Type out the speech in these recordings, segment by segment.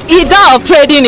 either of trading.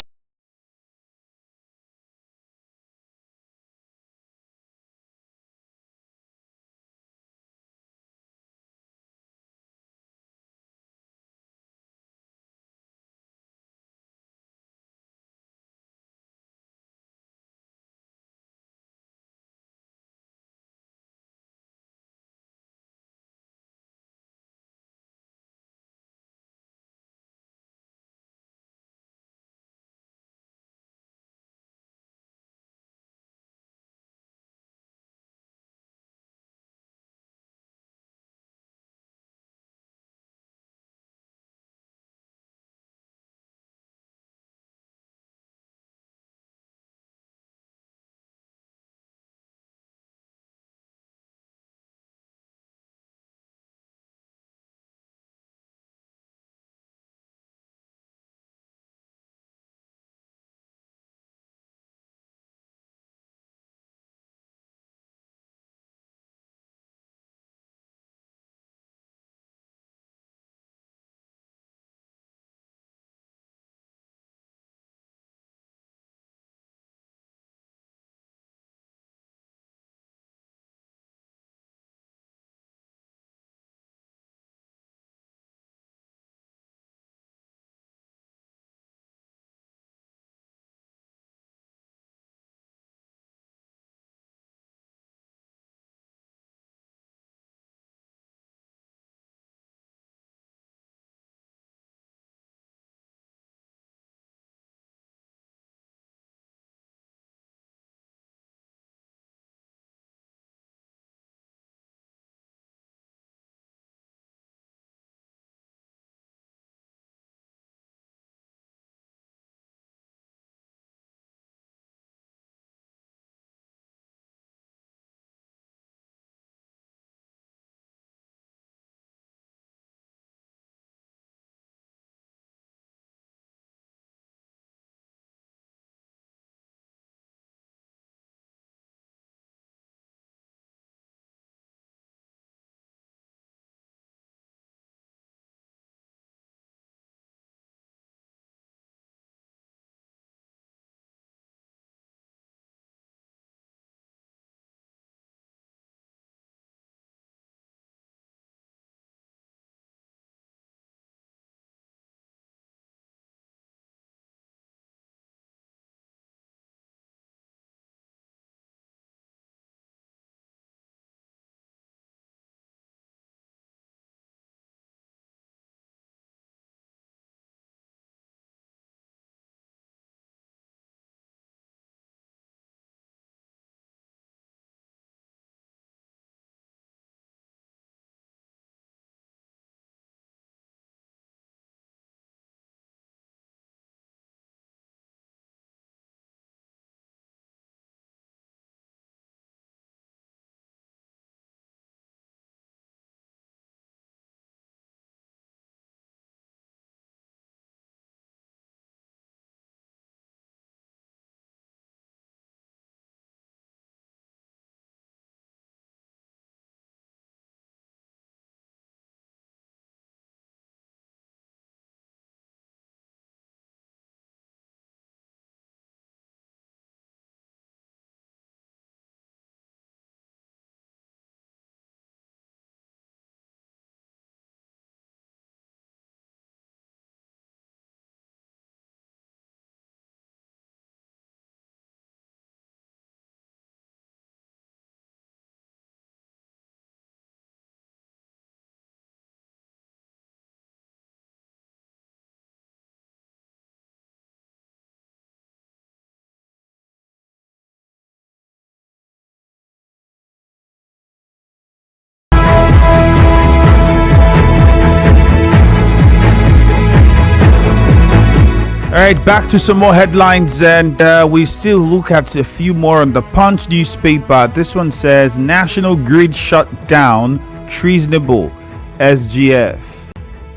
All right, back to some more headlines, and we still look at a few more on the Punch newspaper. This one says National Grid shut down, treasonable, SGF.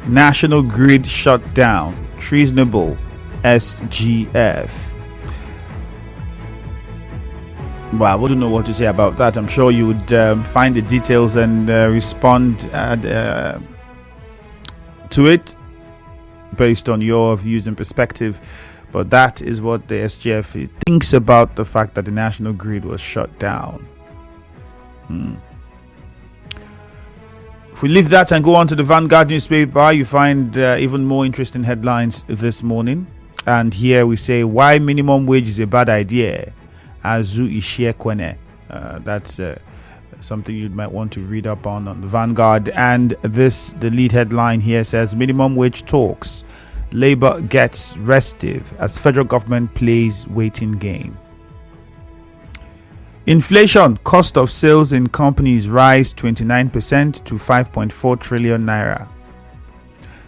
National Grid shut down, treasonable, SGF. Well, I wouldn't know what to say about that. I'm sure you would find the details and respond to it. based on your views and perspective. But that is what the SGF thinks about the fact that the national grid was shut down. If we leave that and go on to the Vanguard newspaper, you find even more interesting headlines this morning. And here we say, why minimum wage is a bad idea. Azu Ishiekwene. That's something you might want to read up on the Vanguard. And the lead headline here says, minimum wage talks. Labour gets restive as federal government plays waiting game. Inflation, cost of sales in companies rise 29% to 5.4 trillion naira.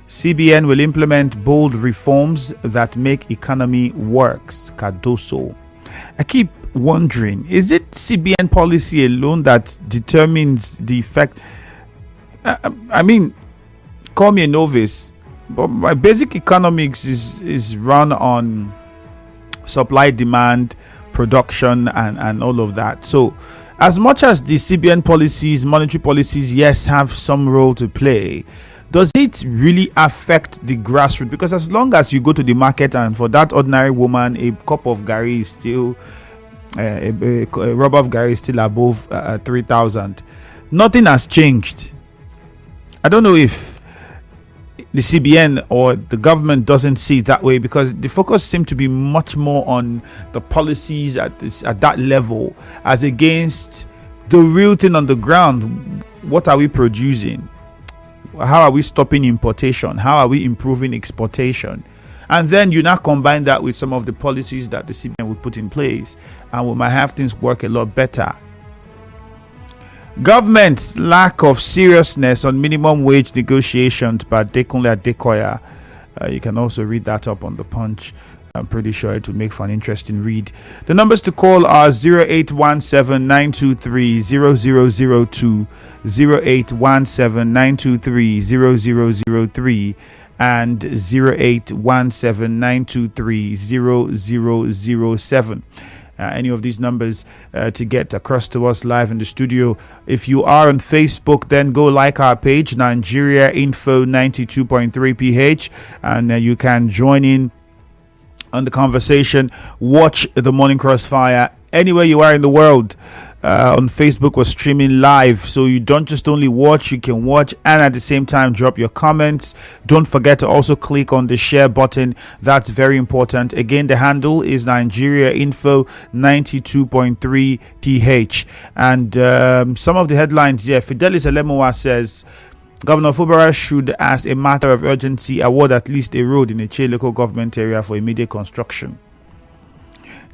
CBN will implement bold reforms that make economy works. Cardoso. I keep wondering, is it CBN policy alone that determines the effect? I mean, call me a novice, but my basic economics is run on supply, demand, production, and all of that. So as much as the CBN policies, monetary policies, yes, have some role to play, does it really affect the grassroots? Because as long as you go to the market and for that ordinary woman, a cup of gari is still a rubber of gari is still above 3,000, nothing has changed. I don't know if the CBN or the government doesn't see it that way, because the focus seems to be much more on the policies at that level as against the real thing on the ground. What are we producing? How are we stopping importation? How are we improving exportation? And then you now combine that with some of the policies that the CBN will put in place, and we might have things work a lot better. Government's lack of seriousness on minimum wage negotiations by Adekunle Adekoya. You can also read that up on the Punch. I'm pretty sure it will make for an interesting read. The numbers to call are 0817 923 0002, 0817 923 0003, and 0817 923 0007. Any of these numbers to get across to us live in the studio. If you are on Facebook, then go like our page, Nigeria Info 92.3 PH, and you can join in on the conversation. Watch the Morning Crossfire anywhere you are in the world. On Facebook, we're streaming live, so you don't just only watch, you can watch and at the same time drop your comments. Don't forget to also click on the share button. That's very important. Again, the handle is Nigeria Info 92.3 PH. And some of the headlines here. Fidelis Elemowa says Governor Fubara should, as a matter of urgency, award at least a road in a Che local government area for immediate construction.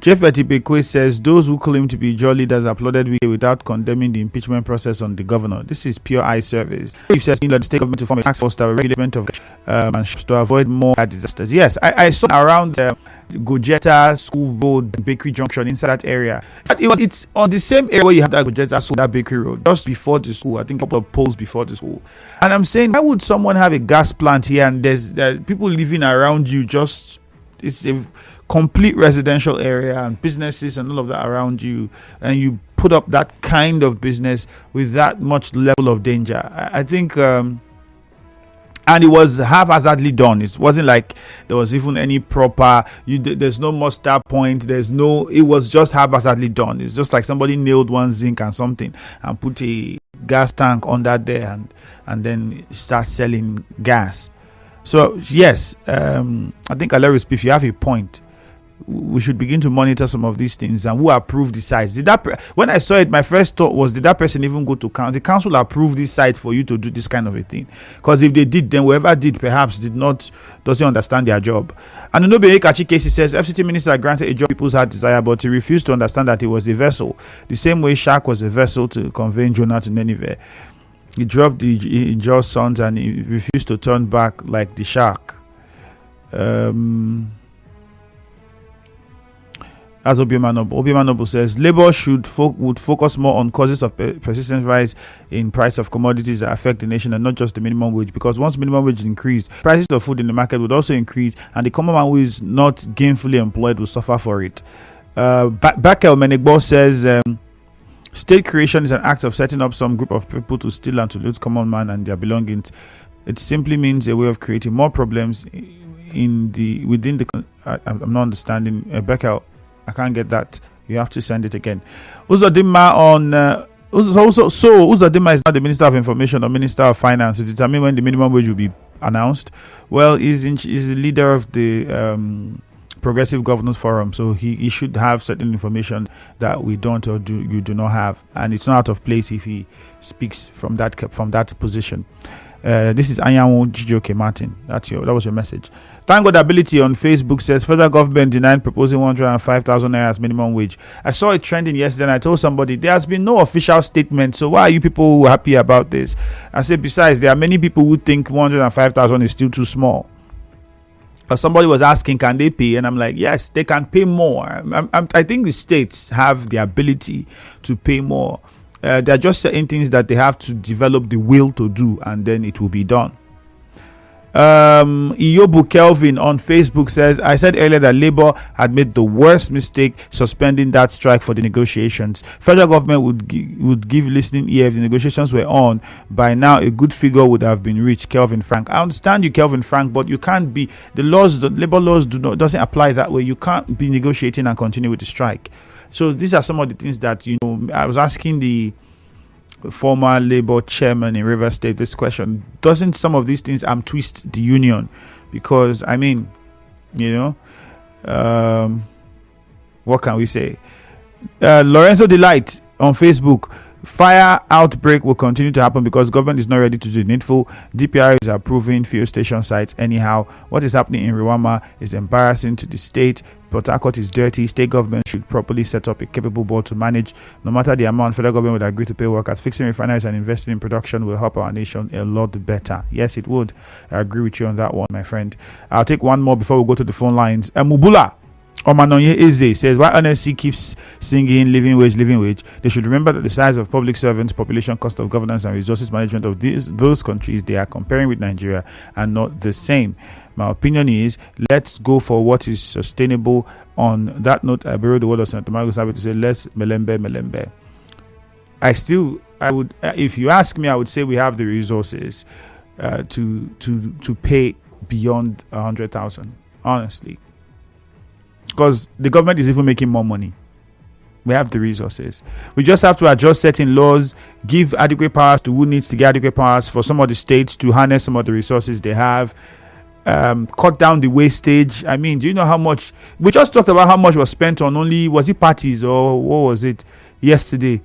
Jeff Etibekwe says those who claim to be Jaw leaders applauded without condemning the impeachment process on the governor. This is pure eye service. He says the state government to form a task force to regulate of and to avoid more disasters. Yes, I saw around Gojeta School Road, Bakery Junction, inside that area. But it's on the same area where you have that Gojeta School, that Bakery Road, just before the school. I think a couple of poles before the school. And I'm saying, why would someone have a gas plant here and there's people living around you? Just it's a complete residential area and businesses and all of that around you, and you put up that kind of business with that much level of danger. I think and it was haphazardly done. It wasn't like there was even any proper there's no muster point, it was just haphazardly done. It's just like somebody nailed one zinc and something and put a gas tank under there and then start selling gas. So yes, I think Alaris, if you have a point, we should begin to monitor some of these things and who approved the sites. When I saw it, my first thought was, did that person even go to council? The council approved this site for you to do this kind of a thing? Because if they did, then whoever did perhaps doesn't understand their job. And Nobe Ekachi Casey says FCT minister granted a job people's heart desire, but he refused to understand that it was a vessel, the same way Shark was a vessel to convey Jonah to Nineveh. He dropped the Jaw's sons and he refused to turn back like the shark. As Obiemanobu says, Labour would focus more on causes of persistent rise in price of commodities that affect the nation and not just the minimum wage, because once minimum wage is increased, prices of food in the market would also increase and the common man who is not gainfully employed will suffer for it. Bakel Menegbo says, state creation is an act of setting up some group of people to steal and to loot common man and their belongings. It simply means a way of creating more problems within the. I'm not understanding, Becca. I can't get that. You have to send it again. Uzodinma on. Uzodinma is not the Minister of Information or Minister of Finance to determine when the minimum wage will be announced. Well, he's the leader of the Progressive Governors Forum, so he should have certain information that we don't or you do not have, and it's not out of place if he speaks from that position. This is Anyanwu Jijoke Martin. That was your message. Thank God Ability on Facebook says federal government denied proposing 105,000 naira as minimum wage. I saw it trending yesterday and I told somebody there has been no official statement, so why are you people happy about this? I said, besides, there are many people who think 105,000 is still too small. Somebody was asking, can they pay? And I'm like, yes, they can pay more. I think the states have the ability to pay more. There are just certain things that they have to develop the will to do, and then it will be done. Iyobu Kelvin on Facebook says, I said earlier that Labour had made the worst mistake suspending that strike for the negotiations. Federal government would give listening ear if the negotiations were on. By now, a good figure would have been reached. Kelvin Frank. I understand you, Kelvin Frank, but you can't be the Labour laws doesn't apply that way. You can't be negotiating and continue with the strike. So these are some of the things that I was asking the former Labour chairman in Rivers State this question. Doesn't some of these things twist the union? Because what can we say? Lorenzo Delight on Facebook. Fire outbreak will continue to happen because government is not ready to do the needful. DPR is approving fuel station sites anyhow. What is happening in Rwama is embarrassing to the state. Port Harcourt is dirty. State government should properly set up a capable board to manage. No matter the amount, federal government would agree to pay workers. Fixing refineries and investing in production will help our nation a lot better. Yes, it would. I agree with you on that one, my friend. I'll take one more before we go to the phone lines. Mubula Omanonye Eze says, why NSC keeps singing living wage, they should remember that the size of public servants, population, cost of governance and resources management of those countries they are comparing with Nigeria are not the same. My opinion is, let's go for what is sustainable. On that note, I borrow the word of Senator Marcus Abbey to say, less melembe. I would, if you ask me, I would say we have the resources to pay beyond 100,000, honestly. Because the government is even making more money. We have the resources. We just have to adjust certain laws, give adequate powers to who needs to get adequate powers for some of the states to harness some of the resources they have. Cut down the wastage. I mean, do you know how much? We just talked about how much was spent on was it parties or what was it yesterday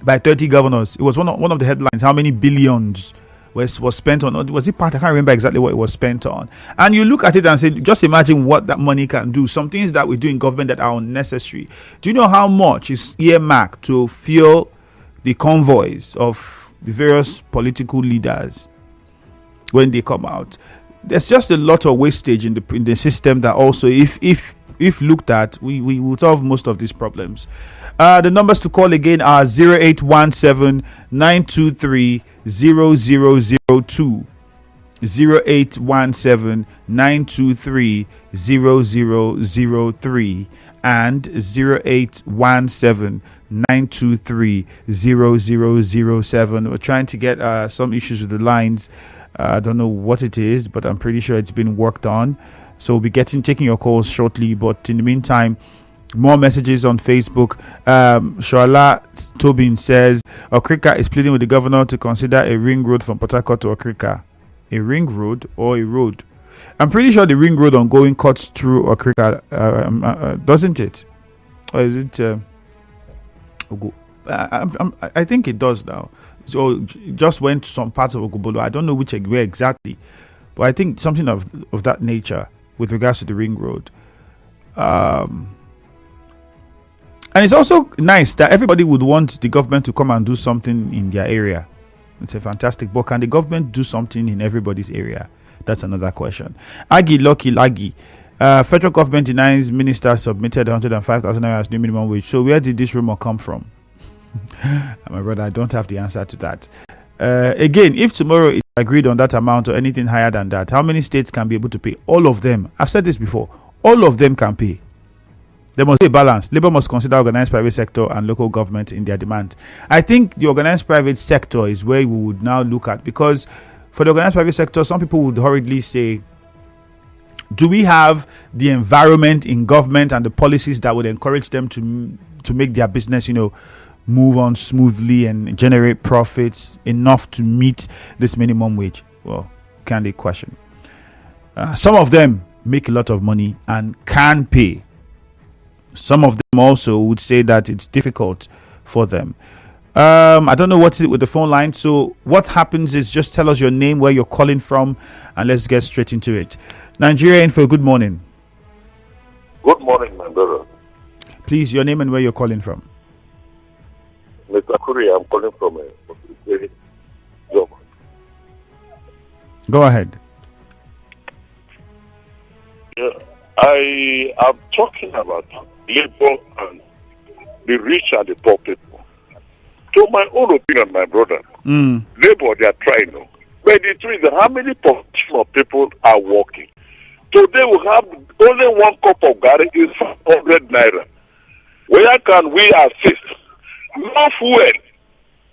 by 30 governors. It was one of the headlines. How many billions was spent on? Was it part? I can't remember exactly what it was spent on. And you look at it and say, just imagine what that money can do. Some things that we do in government that are unnecessary. Do you know how much is earmarked to fuel the convoys of the various political leaders when they come out? There's just a lot of wastage in the system that also, if looked at, we will solve most of these problems. The numbers to call again are 0817 923 0002, 0817 923 0003, and 0817 923 0007. We're trying to get some issues with the lines. I don't know what it is, but I'm pretty sure it's been worked on. So we'll be taking your calls shortly. But in the meantime, more messages on Facebook. Shoala Tobin says, Okrika is pleading with the governor to consider a ring road from Port Harcourt to Okrika. A ring road or a road? I'm pretty sure the ring road ongoing cuts through Okrika, doesn't it? Or is it? I think it does now. So just went to some parts of Ogobolo. I don't know where exactly, but I think something of that nature with regards to the ring road. And it's also nice that everybody would want the government to come and do something in their area. It's a fantastic book. Can the government do something in everybody's area? That's another question. Agi Lucky Lagi. Federal government denies minister submitted 105,000 naira as new minimum wage. So where did this rumor come from? My brother, I don't have the answer to that. Again, if tomorrow it's agreed on that amount or anything higher than that, how many states can be able to pay? All of them. I've said this before. All of them can pay. There must be a balance. Labour must consider organized private sector and local government in their demand. I think the organized private sector is where we would now look at, because for the organized private sector, some people would hurriedly say, do we have the environment in government and the policies that would encourage them to make their business, move on smoothly and generate profits enough to meet this minimum wage? Well, candid question. Some of them make a lot of money and can pay. Some of them also would say that it's difficult for them. I don't know what's it with the phone line. So what happens is just tell us your name, where you're calling from, and let's get straight into it. Nigeria Info, good morning. Good morning, my brother. Please, your name and where you're calling from. Mr. Kuri, I'm calling from a job. Go ahead. Yeah, I am talking about labor and the rich and the poor people. To my own opinion, my brother, labor, they are trying now. But the truth is, how many professional people are working? Today we have only one cup of garri is 500 naira. Where can we assist? No fuel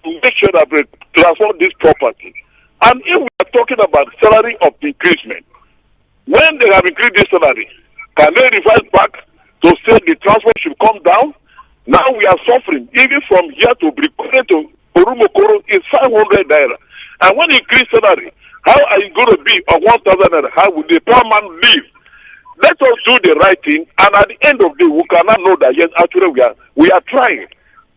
to make sure that we transform this property. And if we are talking about salary of increasement, when they have increased this salary, can they revise back to say the transport should come down? Now we are suffering. Even from here to Brikone to Orumokoro is 500 naira. And when you increase salary, how are you going to be on 1,000 naira? How will the poor man live? Let us do the right thing, and at the end of the day, we cannot know that yes, actually we are trying.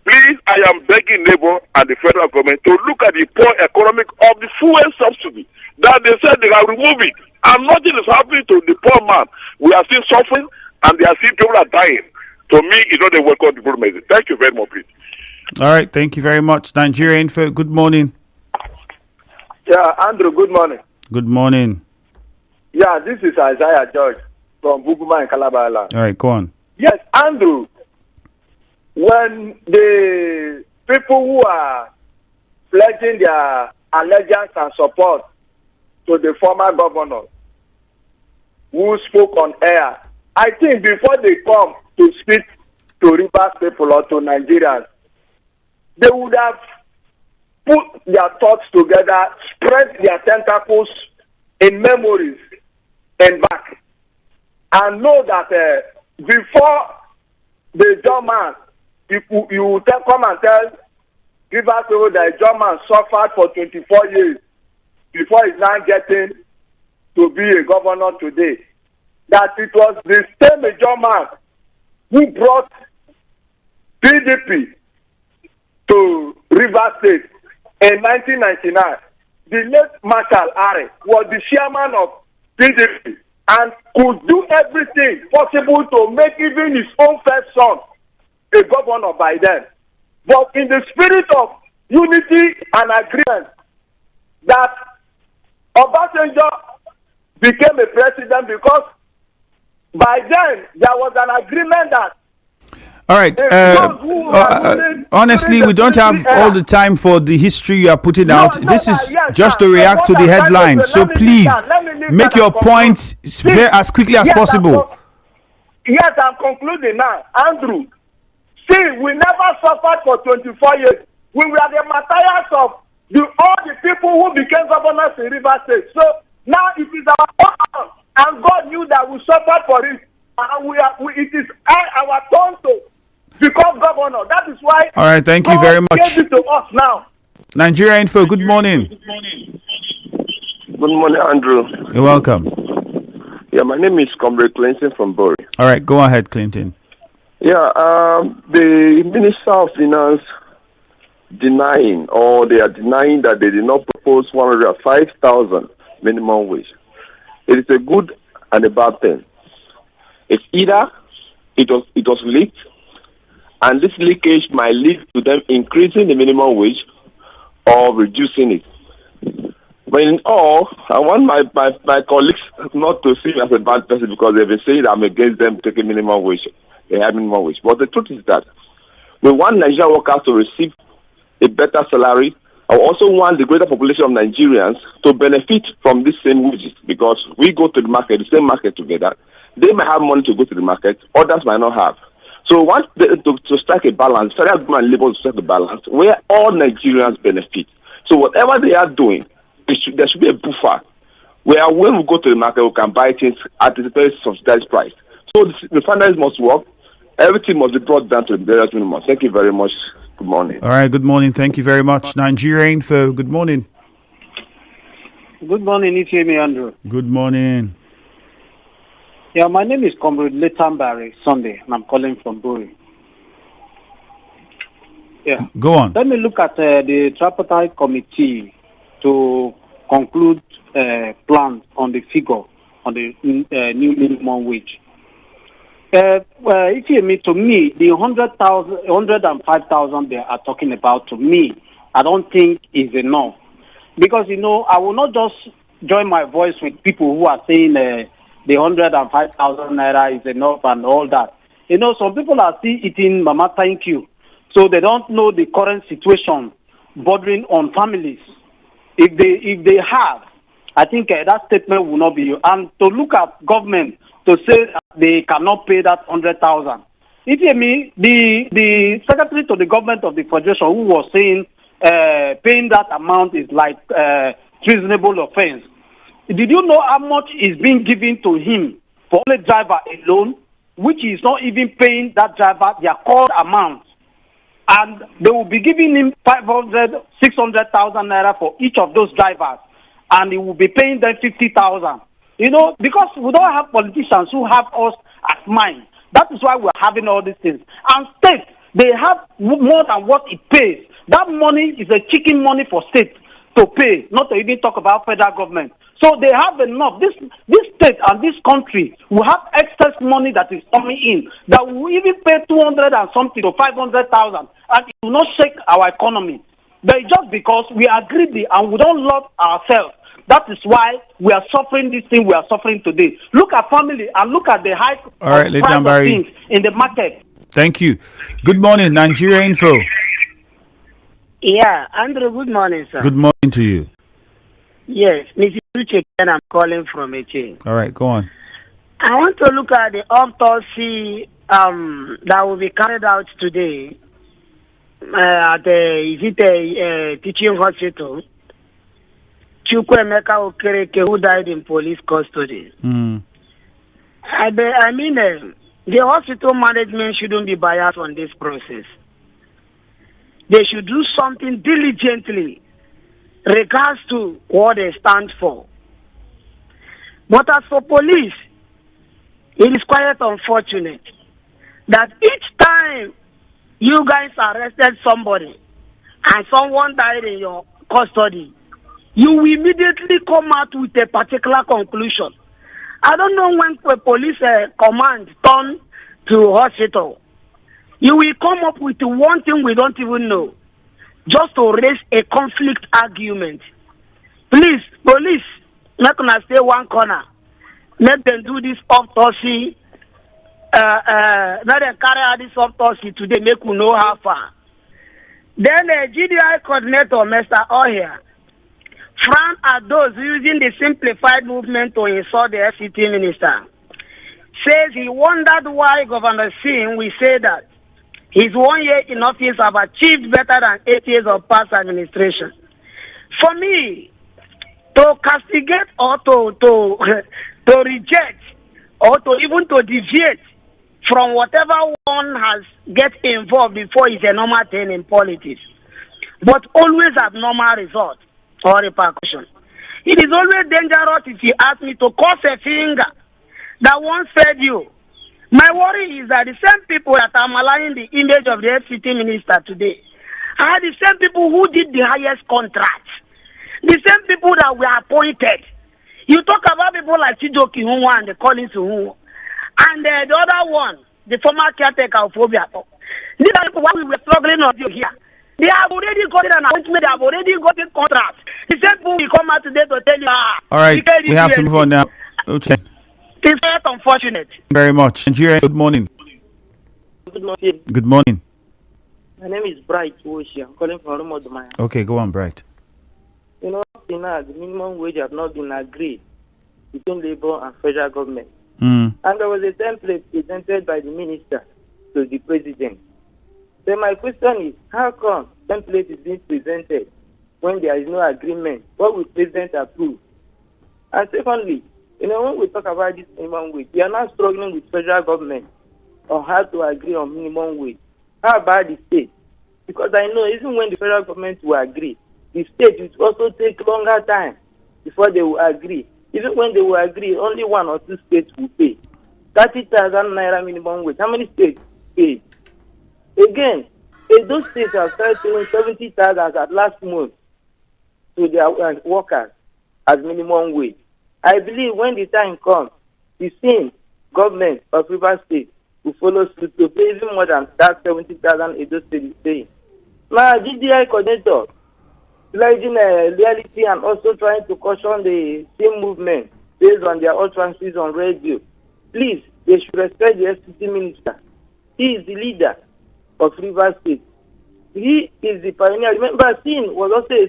Please, I am begging Labour and the federal government to look at the poor economic of the fuel subsidy that they said they are removing, and nothing is happening to the poor man. We are still suffering, and they are still people are dying. To me, it's not a welcome development. Thank you very much, please. All right, thank you very much. Nigeria Info, good morning. Yeah, Andrew, good morning. Good morning. Yeah, this is Isaiah George from Buguma in Calabar Island. All right, go on. Yes, Andrew, when the people who are pledging their allegiance and support to the former governor who spoke on air, I think before they come to speak to Rivers people or to Nigerians, they would have put their thoughts together, spread their tentacles in memories and back, and know that before the German, you come and tell Rivers people that German suffered for 24 years before he's now getting to be a governor today, that it was the same German who brought PDP to Rivers State in 1999. The late Marshal Are was the chairman of PDP and could do everything possible to make even his own first son a governor by then. But in the spirit of unity and agreement, that Obasanjo became a president because by then there was an agreement that all right. Honestly, we don't have all the time for the history you are putting out. This is just to react to the headlines. So please make your points as quickly as possible. Yes, I'm concluding now. Andrew, see, we never suffered for 24 years. We were the martyrs of all the people who became governors in Rivers State. So now it is our turn, and God knew that we suffered for it. And it is our turn to become governor. That is why. All right, thank you very much. Gave it to us now. Nigeria Info, good morning. Good morning, Andrew. You're welcome. Yeah, my name is Comrade Clinton from Bury. All right, go ahead, Clinton. Yeah, the Minister of Finance denying that they did not propose 105,000 minimum wage. It is a good and a bad thing. It's either it was leaked, and this leakage might lead to them increasing the minimum wage or reducing it. But in all, I want my colleagues not to see me as a bad person because they've been saying I'm against them taking minimum wage. They have minimum wage. But the truth is that we want Nigerian workers to receive a better salary. I also want the greater population of Nigerians to benefit from this same wages because we go to the market, the same market together. They might have money to go to the market, others might not have. So we want to strike a balance, federal government and Labour to strike a balance where all Nigerians benefit. So whatever they are doing, there should be a buffer where when we go to the market, we can buy things at a very subsidized price. So the refineries must work. Everything must be brought down to the barest minimum. Thank you very much. Good morning. All right, good morning. Thank you very much. Nigeria Info, good morning. Good morning, Ifemi Andrew. Good morning. Yeah, my name is Comrade Leighton Barry Sunday, and I'm calling from Bury. Yeah. Go on. Let me look at the tripartite committee to conclude plans on the figure on the new minimum wage. Ifemi, to me, the 105,000 they are talking about, to me, I don't think is enough. Because, I will not just join my voice with people who are saying the 105,000 naira is enough and all that. Some people are still eating Mama Thank You. So they don't know the current situation bordering on families. If they have, I think that statement will not be. And to look at government to say that they cannot pay that 100,000. Ifemi, the secretary to the government of the federation who was saying paying that amount is like treasonable offense. Did you know how much is being given to him for only driver alone, which is not even paying that driver their called amount? And they will be giving him 500,000, 600,000 naira for each of those drivers, and he will be paying them 50,000. Because we don't have politicians who have us as mind. That is why we're having all these things. And states, they have more than what it pays. That money is a chicken money for states to pay, not to even talk about federal government. So they have enough. This state and this country will have excess money that is coming in that will even pay 200 and something to 500,000, and it will not shake our economy. But just because we are greedy and we don't love ourselves, that is why we are suffering this thing we are suffering today. Look at family and look at the high price of things in the market. Thank you. Good morning, Nigeria Info. Yeah, Andrew, good morning, sir. Good morning to you. Yes, Mrs. Uche, and I'm calling from Eche. All right, go on. I want to look at the autopsy that will be carried out today at the teaching hospital. Chukwuemeka Okereke, who died in police custody. Mm. The hospital management shouldn't be biased on this process. They should do something diligently regards to what they stand for. But as for police, it is quite unfortunate that each time you guys arrested somebody and someone died in your custody, you will immediately come out with a particular conclusion. I don't know when the police command turn to hospital. You will come up with one thing we don't even know, just to raise a conflict argument. Please, police, not gonna stay one corner. Let them do this autopsy. Let them carry out this autopsy today, make we know how far. Then the GDI coordinator, Mr. Ohia, frowned at those using the simplified movement to insult the FCT minister. Says he wondered why Governor Singh will say that his 1 year in office have achieved better than 8 years of past administration. For me, to castigate or to reject or to even to deviate from whatever one has get involved before is a normal thing in politics, but always abnormal result or repercussion. It is always dangerous if you ask me to cross a finger that once fed you. My worry is that the same people that are maligning the image of the FCT minister today are the same people who did the highest contracts, the same people that were appointed. You talk about people like Chijoki Hunwa and the Collins Hunwa, and the other one, the former caretaker of Obiato. These are people who we were struggling on here. They have already gotten an appointment, they have already gotten contracts. The same people will come out today to tell you, all right, we have to move on now. Okay. It's very unfortunate. Very much. Nigeria, good morning. Good morning. Good morning. My name is Bright Woshi. I'm calling from Romodumaya. Okay, go on, Bright. Now, the minimum wage has not been agreed between Labour and federal government. Mm. And there was a template presented by the minister to the president. So my question is, how come template is being presented when there is no agreement? What will President approve? And secondly, when we talk about this minimum wage, we are now struggling with federal government on how to agree on minimum wage. How about the state? Because I know even when the federal government will agree, the state will also take longer time before they will agree. Even when they will agree, only 1 or 2 states will pay. 30,000 naira minimum wage. How many states pay? Again, those states have started paying 70,000 at last month to their workers as minimum wage. I believe when the time comes, the same government of Rivers State will follow suit to pay even more than that 70,000 Edo State is paying. Now, GDI coordinator, pledging reality and also trying to caution the same movement based on their utterances on radio. Please, they should respect the FCT minister. He is the leader of Rivers State. He is the pioneer. Remember, Sin was also a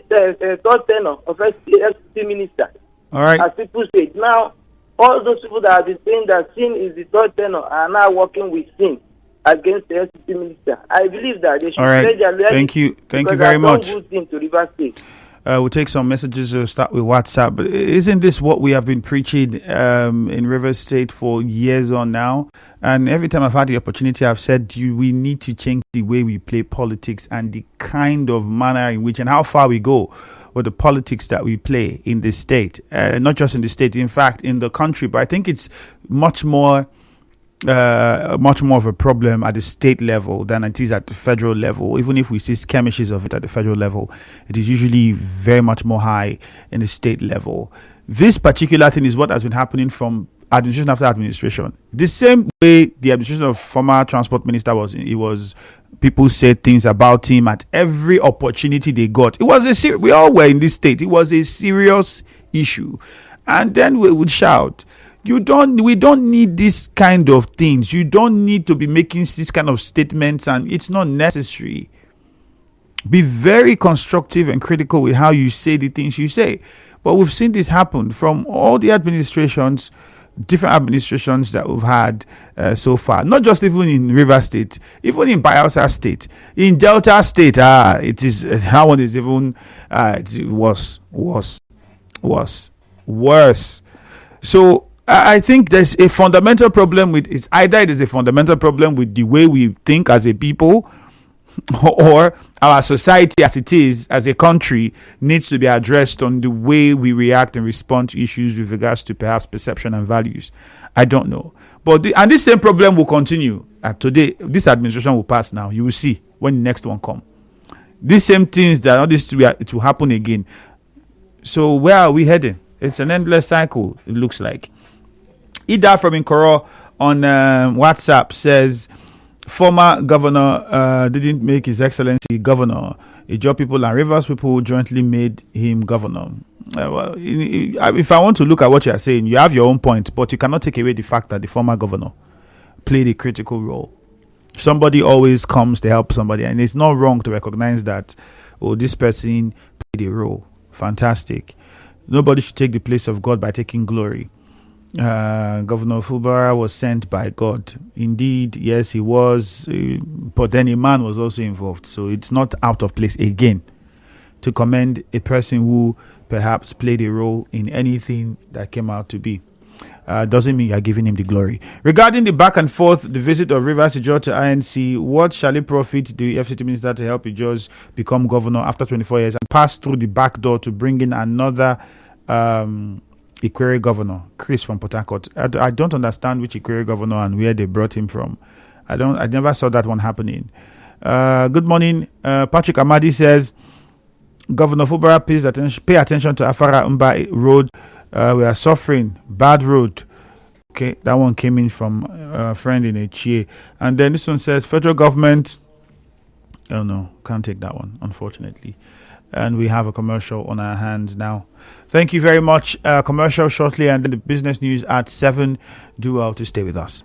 third tenor of FCT minister. All right. As people say. Now, all those people that have been saying that Sin is the third tenor are now working with Sin against the FCT minister. I believe that they should pledge their reality. Thank you. Thank you very much. Good thing to Rivers State. We'll take some messages. We'll start with WhatsApp. But isn't this what we have been preaching in Rivers State for years on now? And every time I've had the opportunity, I've said we need to change the way we play politics and the kind of manner in which and how far we go with the politics that we play in the state. Not just in the state, in fact, in the country. But I think it's much more of a problem at the state level than it is at the federal level. Even if we see skirmishes of it at the federal level, it is usually very much more high in the state level. This particular thing is what has been happening from administration after administration. The same way the administration of former transport minister people said things about him at every opportunity they got. It was we all were in this state. It was a serious issue, and then we would shout. We don't need this kind of things. You don't need to be making this kind of statements, and it's not necessary. Be very constructive and critical with how you say the things you say. But we've seen this happen from all the administrations, different administrations that we've had so far. Not just even in Rivers State, even in Bayelsa State, in Delta State. It is how one is even worse. So I think there's a fundamental problem with it. Either it is a fundamental problem with the way we think as a people, or our society as it is, as a country, needs to be addressed on the way we react and respond to issues with regards to perhaps perception and values. I don't know. But this same problem will continue. Today, this administration will pass now. You will see when the next one comes. These same things it will happen again. So where are we heading? It's an endless cycle, it looks like. Ida from Nkoro on WhatsApp says, former governor didn't make His Excellency governor. Ijaw people and Rivers people jointly made him governor. If I want to look at what you are saying, you have your own point, but you cannot take away the fact that the former governor played a critical role. Somebody always comes to help somebody, and it's not wrong to recognize that, this person played a role. Fantastic. Nobody should take the place of God by taking glory. Governor Fubara was sent by God. Indeed, yes, he was, but then a man was also involved. So it's not out of place again to commend a person who perhaps played a role in anything that came out to be. Doesn't mean you're giving him the glory. Regarding the back and forth, the visit of Rivers Ijaw to INC, what shall it profit the FCT minister to help Ijaws become governor after 24 years and pass through the back door to bring in another Ikwere governor? Chris from Port Harcourt. I don't understand which Ikwere governor and where they brought him from. I never saw that one happening. Good morning. Patrick Amadi says, Governor Fubara, pay attention to Afara Mba Road. We are suffering. Bad road. Okay, that one came in from a friend in Echie. And then this one says, federal government. Oh no, can't take that one, unfortunately. And we have a commercial on our hands now. Thank you very much. Commercial shortly, and then the business news at 7. Do well to stay with us.